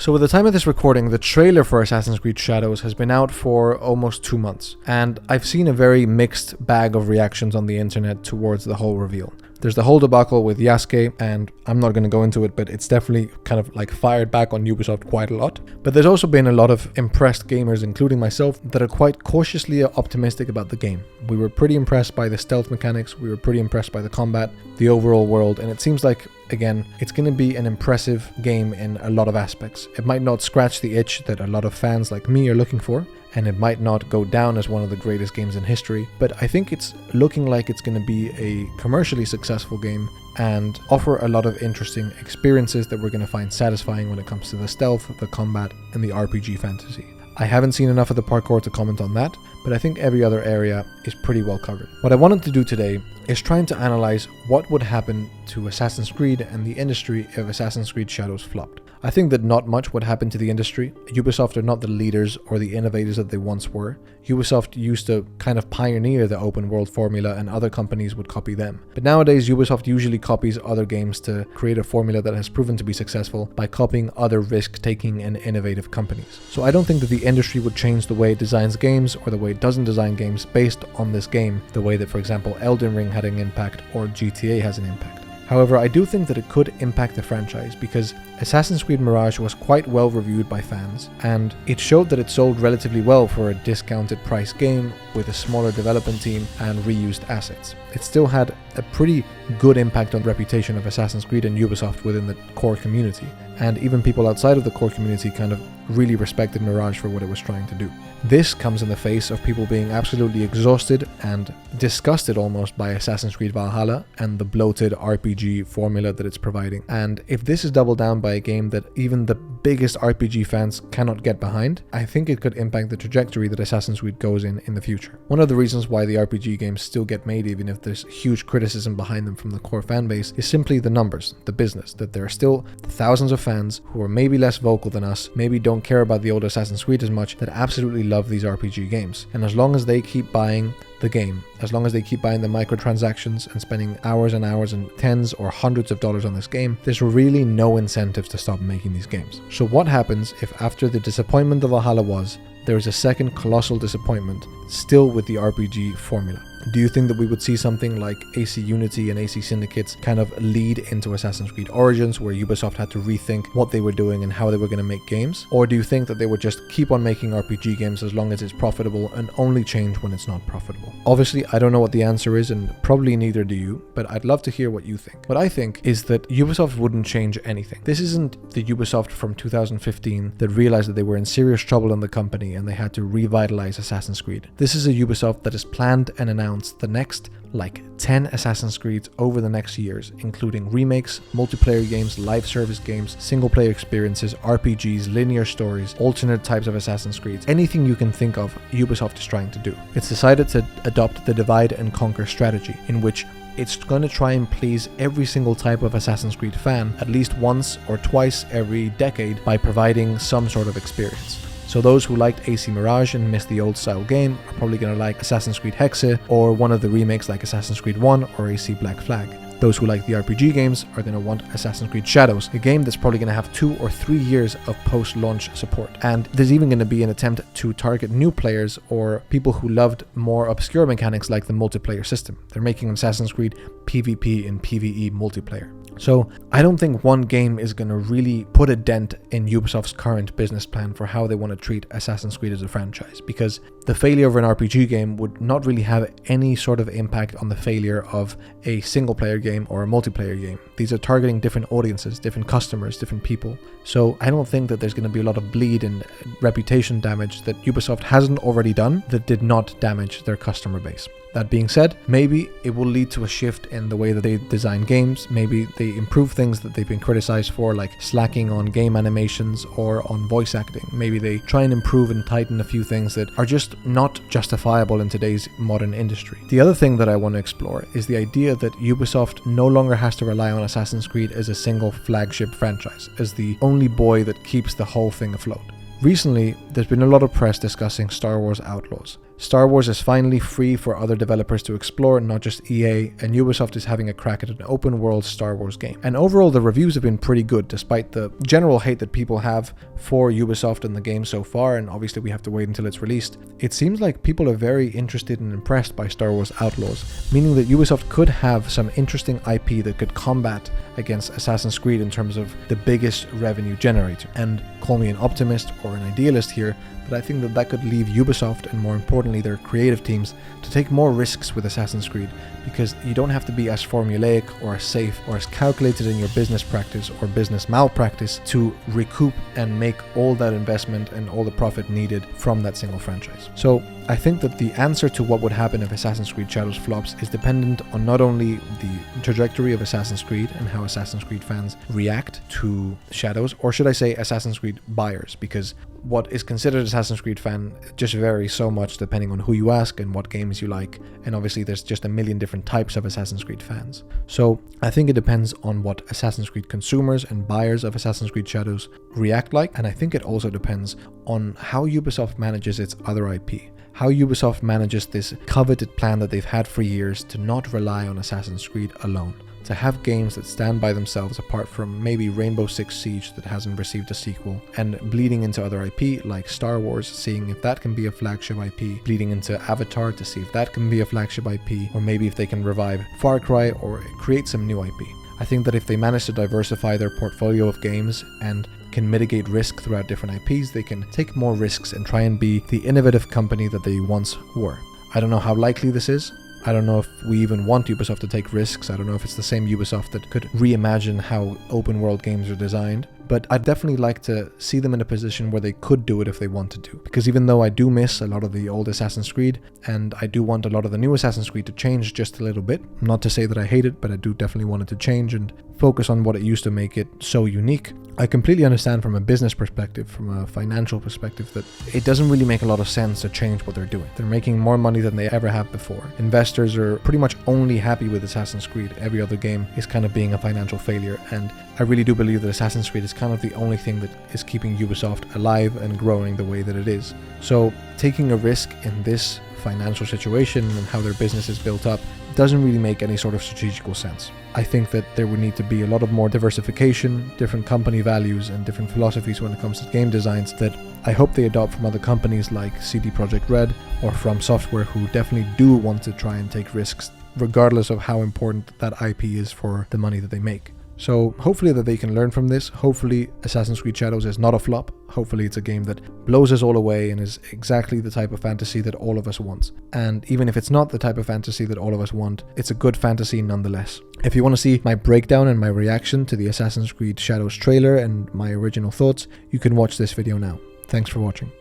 So at the time of this recording, the trailer for Assassin's Creed Shadows has been out for almost 2 months, and I've seen a very mixed bag of reactions on the internet towards the whole reveal. There's the whole debacle with Yasuke, and I'm not going to go into it, but it's definitely kind of like fired back on Ubisoft quite a lot. But there's also been a lot of impressed gamers, including myself, that are quite cautiously optimistic about the game. We were pretty impressed by the stealth mechanics, we were pretty impressed by the combat, the overall world, and it seems like, again, it's going to be an impressive game in a lot of aspects. It might not scratch the itch that a lot of fans like me are looking for, and it might not go down as one of the greatest games in history, but I think it's looking like it's going to be a commercially successful game and offer a lot of interesting experiences that we're going to find satisfying when it comes to the stealth, the combat, and the RPG fantasy. I haven't seen enough of the parkour to comment on that, but I think every other area is pretty well covered. What I wanted to do today is trying to analyze what would happen to Assassin's Creed and the industry if Assassin's Creed Shadows flopped. I think that not much would happen to the industry. Ubisoft are not the leaders or the innovators that they once were. Ubisoft used to kind of pioneer the open world formula and other companies would copy them. But nowadays Ubisoft usually copies other games to create a formula that has proven to be successful by copying other risk-taking and innovative companies. So I don't think that the industry would change the way it designs games or the way it doesn't design games based on this game, the way that, for example, Elden Ring had an impact or GTA has an impact. However, I do think that it could impact the franchise because Assassin's Creed Mirage was quite well reviewed by fans, and it showed that it sold relatively well for a discounted price game with a smaller development team and reused assets. It still had a pretty good impact on the reputation of Assassin's Creed and Ubisoft within the core community, and even people outside of the core community kind of really respected Mirage for what it was trying to do. This comes in the face of people being absolutely exhausted and disgusted almost by Assassin's Creed Valhalla and the bloated RPG formula that it's providing. And if this is doubled down by a game that even the biggest RPG fans cannot get behind, I think it could impact the trajectory that Assassin's Creed goes in the future. One of the reasons why the RPG games still get made, even if there's huge criticism behind them from the core fan base, is simply the numbers, the business, that there are still thousands of fans who are maybe less vocal than us, maybe don't care about the old Assassin's Creed as much, that absolutely love these RPG games. And as long as they keep buying the game, as long as they keep buying the microtransactions and spending hours and hours and tens or hundreds of dollars on this game, there's really no incentives to stop making these games. So what happens if after the disappointment of Valhalla was, there is a second colossal disappointment still with the RPG formula? Do you think that we would see something like AC Unity and AC Syndicates kind of lead into Assassin's Creed Origins, where Ubisoft had to rethink what they were doing and how they were going to make games? Or do you think that they would just keep on making RPG games as long as it's profitable and only change when it's not profitable? Obviously, I don't know what the answer is, and probably neither do you, but I'd love to hear what you think. What I think is that Ubisoft wouldn't change anything. This isn't the Ubisoft from 2015 that realized that they were in serious trouble in the company and they had to revitalize Assassin's Creed. This is a Ubisoft that has planned and announced the next 10 Assassin's Creeds over the next years, including remakes, multiplayer games, live service games, single player experiences, RPGs, linear stories, alternate types of Assassin's Creeds. Anything you can think of, Ubisoft is trying to do. It's decided to adopt the divide and conquer strategy, in which it's going to try and please every single type of Assassin's Creed fan at least once or twice every decade by providing some sort of experience. So those who liked AC Mirage and missed the old style game are probably going to like Assassin's Creed Hexe or one of the remakes like Assassin's Creed 1 or AC Black Flag. Those who like the RPG games are going to want Assassin's Creed Shadows, a game that's probably going to have 2 or 3 years of post-launch support. And there's even going to be an attempt to target new players or people who loved more obscure mechanics like the multiplayer system. They're making Assassin's Creed PvP and PvE multiplayer. So I don't think one game is going to really put a dent in Ubisoft's current business plan for how they want to treat Assassin's Creed as a franchise, because the failure of an RPG game would not really have any sort of impact on the failure of a single player game or a multiplayer game. These are targeting different audiences, different customers, different people. So I don't think that there's going to be a lot of bleed and reputation damage that Ubisoft hasn't already done that did not damage their customer base. That being said, maybe it will lead to a shift in the way that they design games. Maybe they improve things that they've been criticized for, like slacking on game animations or on voice acting. Maybe they try and improve and tighten a few things that are just not justifiable in today's modern industry. The other thing that I want to explore is the idea that Ubisoft no longer has to rely on Assassin's Creed as a single flagship franchise, as the only buoy that keeps the whole thing afloat. Recently, there's been a lot of press discussing Star Wars Outlaws. Star Wars is finally free for other developers to explore, not just EA, and Ubisoft is having a crack at an open world Star Wars game. And overall, the reviews have been pretty good, despite the general hate that people have for Ubisoft and the game so far, and obviously we have to wait until it's released. It seems like people are very interested and impressed by Star Wars Outlaws, meaning that Ubisoft could have some interesting IP that could combat against Assassin's Creed in terms of the biggest revenue generator. And call me an optimist or an idealist here, but I think that that could leave Ubisoft, and more importantly their creative teams, to take more risks with Assassin's Creed, because you don't have to be as formulaic or as safe or as calculated in your business practice or business malpractice to recoup and make all that investment and all the profit needed from that single franchise. So I think that the answer to what would happen if Assassin's Creed Shadows flops is dependent on not only the trajectory of Assassin's Creed and how Assassin's Creed fans react to Shadows, or should I say Assassin's Creed buyers, because what is considered Assassin's Creed fan just varies so much depending on who you ask and what games you like, and obviously there's just a million different types of Assassin's Creed fans. So I think it depends on what Assassin's Creed consumers and buyers of Assassin's Creed Shadows react like, and I think it also depends on how Ubisoft manages its other IP. How Ubisoft manages this coveted plan that they've had for years to not rely on Assassin's Creed alone, to have games that stand by themselves apart from maybe Rainbow Six Siege that hasn't received a sequel, and bleeding into other IP like Star Wars, seeing if that can be a flagship IP, bleeding into Avatar to see if that can be a flagship IP, or maybe if they can revive Far Cry or create some new IP. I think that if they manage to diversify their portfolio of games and can mitigate risk throughout different IPs, they can take more risks and try and be the innovative company that they once were. I don't know how likely this is. I don't know if we even want Ubisoft to take risks. I don't know if it's the same Ubisoft that could reimagine how open world games are designed. But I'd definitely like to see them in a position where they could do it if they wanted to. Because even though I do miss a lot of the old Assassin's Creed, and I do want a lot of the new Assassin's Creed to change just a little bit, not to say that I hate it, but I do definitely want it to change and focus on what it used to make it so unique. I completely understand from a business perspective, from a financial perspective, that it doesn't really make a lot of sense to change what they're doing. They're making more money than they ever have before. Investors are pretty much only happy with Assassin's Creed. Every other game is kind of being a financial failure, and I really do believe that Assassin's Creed is kind of the only thing that is keeping Ubisoft alive and growing the way that it is. So taking a risk in this financial situation and how their business is built up doesn't really make any sort of strategical sense. I think that there would need to be a lot of more diversification, different company values and different philosophies when it comes to game designs that I hope they adopt from other companies like CD Projekt Red or From Software, who definitely do want to try and take risks regardless of how important that IP is for the money that they make. So hopefully that they can learn from this. Hopefully Assassin's Creed Shadows is not a flop. Hopefully it's a game that blows us all away and is exactly the type of fantasy that all of us want. And even if it's not the type of fantasy that all of us want, it's a good fantasy nonetheless. If you want to see my breakdown and my reaction to the Assassin's Creed Shadows trailer and my original thoughts, you can watch this video now. Thanks for watching.